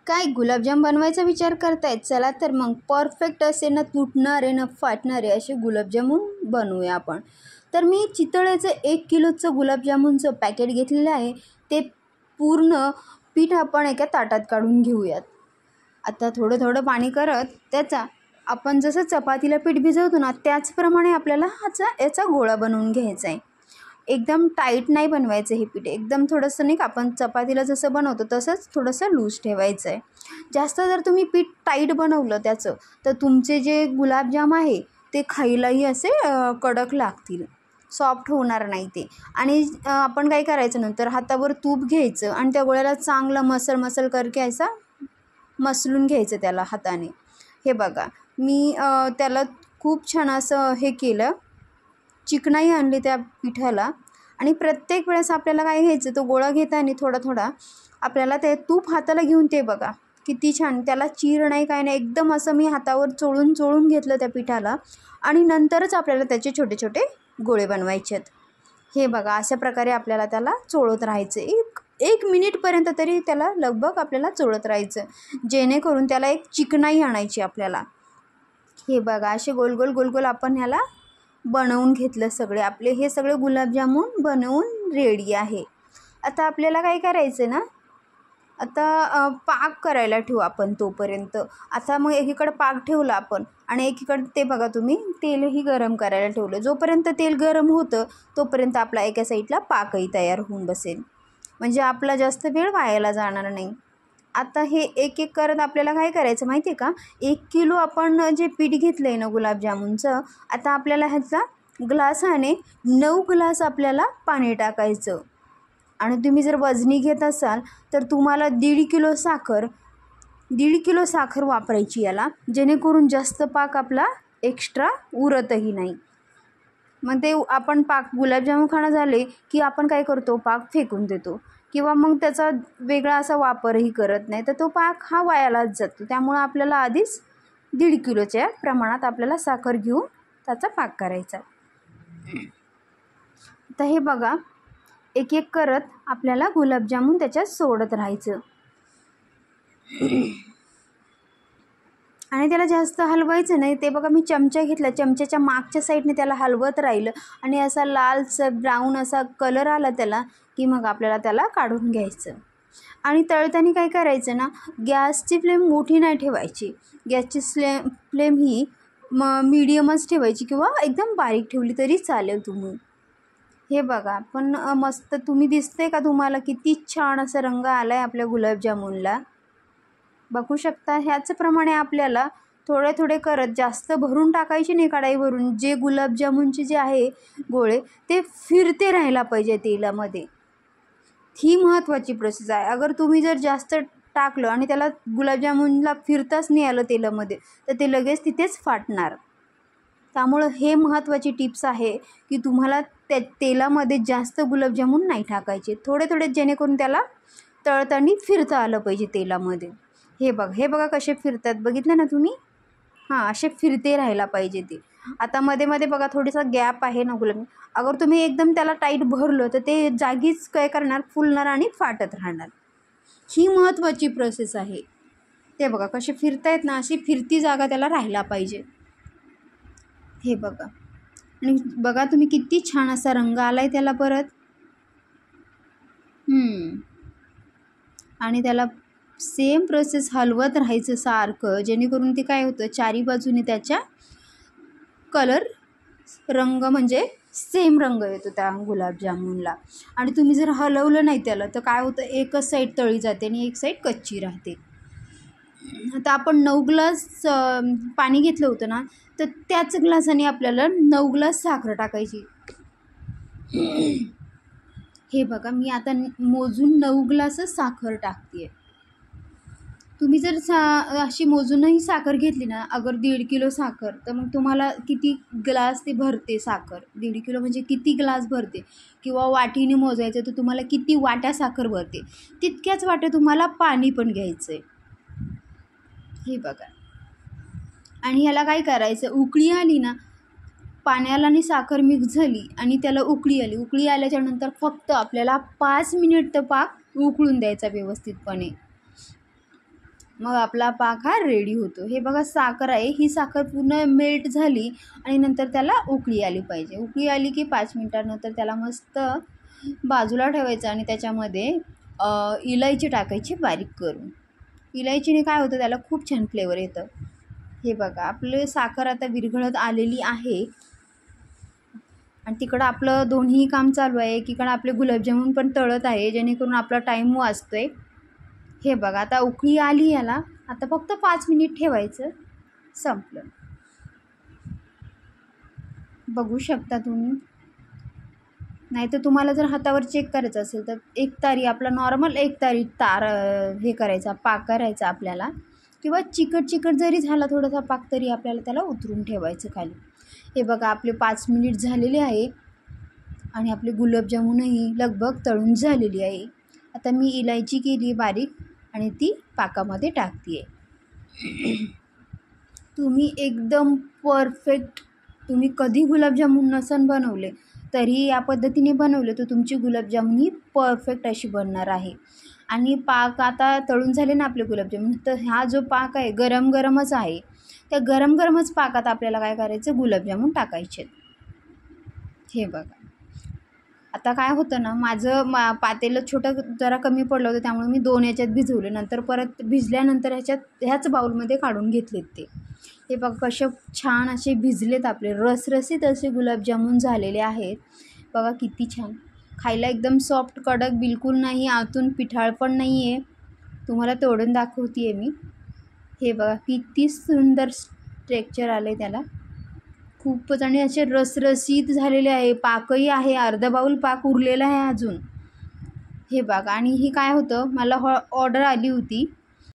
काय गुलाबजाम बनवायचा विचार करतायत? चला तर मग परफेक्ट असे न तुटणारे न फाटणारे असे गुलाबजामुन बनवूया आपण. तर मी चितळेचं 1 किलोचं गुलाबजामुनचं पॅकेट घेतलेलं आहे. ते पूर्ण पीठ आपण एका ताटात काढून घेऊयात. आता थोडं थोडं पाणी करत त्याचा आपण जसं चपातीला पीठ भिजवतो ना त्याचप्रमाणे आपल्याला याचा गोळा बनवून घ्यायचा आहे. एकदम टाईट नाही बनवायचं हे पीठ, एकदम थोडंसं नाही का आपण चपातीला जसं बनवतो तसंच थोडंसं लूज ठेवायचं आहे. जास्त जर तुम्ही पीठ टाईट बनवलं त्याचं तर तुमचे जे गुलाबजाम आहे ते खायलाही असे कडक लागतील, सॉफ्ट होणार नाही ते. आणि आपण काय करायचं नंतर हातावर तूप घ्यायचं आणि त्या गोळ्याला चांगलं मसल करके असा मसलून घ्यायचं त्याला हाताने. हे बघा मी त्याला खूप छान असं हे केलं, चिकनाई आणली त्या पिठाला. आणि प्रत्येक वेळेस आपल्याला काय घ्यायचं, तो गोळा घेताना थोडा थोडा आपल्याला ते तूप हाताला घेऊन ते बघा किती छान त्याला चीर नाही काय नाही, एकदम असं मी हातावर चोळून घेतलं त्या पिठाला. आणि नंतरच आपल्याला त्याचे छोटे छोटे गोळे बनवायचे आहेत. हे बघा अशा प्रकारे आपल्याला त्याला चोळत राहायचं. एक मिनिटपर्यंत तरी त्याला लगभग आपल्याला चोळत राहायचं, जेणेकरून त्याला एक चिकनाई आणायची आपल्याला. हे बघा असे गोल गोल आपण ह्याला बनवून घेतलं सगळे. आपले हे सगळे गुलाबजामुन बनवून रेडी आहे. आता आपल्याला काय करायचं ना, आता पाक करायला ठेवू आपण तोपर्यंत. आता मग एकीकडे पाक ठेवला आपण आणि एकीकडे ते बघा तुम्ही तेलही गरम करायला ठेवलं. जोपर्यंत तेल गरम होतं तोपर्यंत आपला एका साईडला पाकही तयार होऊन बसेल, म्हणजे आपला जास्त वेळ वायाला जाणार नाही. आता हे एक एक करत आपल्याला काय करायचं माहिती आहे का, 1 किलो आपण जे पीठ घेतलं आहे ना गुलाबजामुनचं, आता आपल्याला ह्याचा ग्लासाने 9 ग्लास आपल्याला पाणी टाकायचं. आणि तुम्ही जर वजनी घेत असाल तर तुम्हाला 1.5 किलो साखर वापरायची याला, जेणेकरून जास्त पाक आपला एक्स्ट्रा उरतही नाही. मग ते आपण पाक गुलाबजामुन खाणं झाले की आपण काय करतो, पाक फेकून देतो किंवा मग त्याचा वेगळा असा वापरही करत नाही, तर तो पाक हा वायालाच जातो. त्यामुळं आपल्याला आधीच 1.5 किलोच्या प्रमाणात आपल्याला साखर घेऊन त्याचा पाक करायचा. तर हे बघा एक एक करत आपल्याला गुलाबजामुन त्याच्यात सोडत राहायचं. आणि त्याला जास्त हलवायचं नाही. ते बघा मी चमचा घेतला, चमच्याच्या मागच्या साईडने त्याला हलवत राहिलं आणि असा लालसर ब्राऊन असा कलर आला त्याला की मग आपल्याला त्याला काढून घ्यायचं. आणि तळताना काय करायचं ना, गॅसची फ्लेम मोठी नाही ठेवायची, गॅसची फ्लेम ही मीडियमच ठेवायची किंवा एकदम बारीक ठेवली तरी चालेल तुम्ही. हे बघा पण मस्त तुम्ही दिसते का तुम्हाला, किती छान असा रंग आला आहे आपल्या गुलाबजामुनला, बघू शकता. ह्याचप्रमाणे आपल्याला थोडे थोडे करत, जास्त भरून टाकायचे नाही कढाईवरून. जे गुलाबजामुनचे जे आहे गोळे ते फिरते राहायला पाहिजे तेलामध्ये, ही महत्त्वाची प्रोसेस आहे. अगर तुम्ही जर जास्त टाकलं आणि त्याला गुलाबजामुनला फिरताच नाही आलं तेलामध्ये तर ते लगेच तिथेच फाटणार. त्यामुळं हे महत्त्वाची टिप्स आहे की तुम्हाला त्या तेलामध्ये जास्त गुलाबजामुन नाही टाकायचे, थोडे थोडे, जेणेकरून त्याला तळताना फिरता आलं पाहिजे तेलामध्ये. हे बघा कसे फिरतात, बघितलं ना तुम्ही. हां असे फिरते राहायला पाहिजे ते. आता मध्ये मध्ये बघा थोडासा गॅप आहे ना गुलाब, अगर तुम्ही एकदम त्याला टाईट भरलं तर ते जागीच काय करणार, फुलणार आणि फाटत राहणार. ही महत्त्वाची प्रोसेस आहे. ते बघा कसे फिरतायत ना, अशी फिरती जागा त्याला राहायला पाहिजे. हे बघा आणि बघा तुम्ही किती छान असा रंग आला आहे त्याला परत. आणि त्याला सेम प्रोसेस हलवत राहायचं सारखं, जेणेकरून ते काय होतं, चारी बाजूने त्याच्या कलर रंग म्हणजे सेम रंग येतो त्या गुलाबजामुनला. आणि तुम्ही जर हलवलं नाही त्याला तर काय होतं, एकच साईड तळी जाते आणि एक साईड कच्ची राहते. आता आपण 9 ग्लास पाणी घेतलं होतं ना, तर त्याच ग्लासाने आपल्याला 9 ग्लास साखर टाकायची. हे बघा मी आता मोजून 9 ग्लासच साखर टाकते. तुम्ही जर अशी मोजूनही साखर घेतली ना, अगर 1.5 किलो साखर, तर मग तुम्हाला किती ग्लास ते भरते साखर, 1.5 किलो म्हणजे किती ग्लास भरते, किंवा वाटीने मोजायचं तर तुम्हाला किती वाट्या साखर भरते, तितक्याच वाट्या तुम्हाला पाणी पण घ्यायचं आहे. हे बघा आणि ह्याला काय करायचं, उकळी आली ना, पाण्याला आणि साखर मिक्स झाली आणि त्याला उकळी आली, उकळी आल्याच्या नंतर फक्त आपल्याला 5 मिनिट तर पाक उकळून द्यायचा व्यवस्थितपणे. मग आपला पाक हा रेडी होतो. हे बघा साखर आहे, ही साखर पूर्ण मेल्ट झाली आणि नंतर त्याला उकळी आली पाहिजे. उकळी आली की 5 मिनिटानंतर त्याला मस्त बाजूला ठेवायचं आणि त्याच्यामध्ये इलायची टाकायची बारीक करून. इलायचीने काय होतं, त्याला खूप छान फ्लेवर येतं. हे बघा आपले साखर आता विरघळत आलेली आहे आणि तिकडं आपलं दोन्ही काम चालू आहे. एकीकडं आपले गुलाबजामुन पण तळत आहे, जेणेकरून आपला टाईम वाचतो आहे. हे बघा आता उकळी आली याला, आता फक्त 5 मिनिट ठेवायचं, संपलं. बघू शकता तुम्ही. नाही तर तुम्हाला जर हातावर चेक करायचं असेल तर एक तारी, आपला नॉर्मल एक तारी हे करायचा, पाक करायचा आपल्याला, किंवा चिकट जरी झाला थोडासा पाक तरी आपल्याला त्याला उतरून ठेवायचं खाली. हे बघा आपले 5 मिनिट झालेले आहे आणि आपले गुलाबजामुनही लगभग तळून झालेली आहे. आता मी इलायची केली बारीक आणि ती पाकामध्ये टाकते आहे. तुम्ही एकदम परफेक्ट, तुम्ही कधी गुलाबजामुन नसन बनवले तरी या पद्धतीने बनवले तर तुमची गुलाबजामुन ही परफेक्ट अशी बनणार आहे. आणि पाक आता तळून झाले ना आपले गुलाबजामुन, तर हा जो पाक आहे गरमच आहे. त्या गरमच पाकात आपल्याला काय करायचं, गुलाबजामुन टाकायचे. हे बघा आता काय होतं ना, माझं पातेलं छोटं जरा कमी पडलं होतं, त्यामुळे मी 2 याच्यात भिजवले. नंतर परत भिजल्यानंतर ह्याच बाउलमध्ये काढून घेतलेत ते. हे बघा कसे छान असे भिजलेत आपले, रसरशीत असे गुलाबजामुन झालेले आहेत. बघा किती छान, खायला एकदम सॉफ्ट, कडक बिलकुल नाही, आतून पिठाळ पण नाही आहे. तुम्हाला तोडून दाखवते आहे मी. हे बघा किती सुंदर टेक्स्चर आलं आहे त्याला, खूपच. आणि असे रसरशीत झालेले आहे. पाकही आहे, अर्धा बाऊल पाक उरलेला आहे अजून. हे बघा. आणि ही काय होतं, मला ऑर्डर आली होती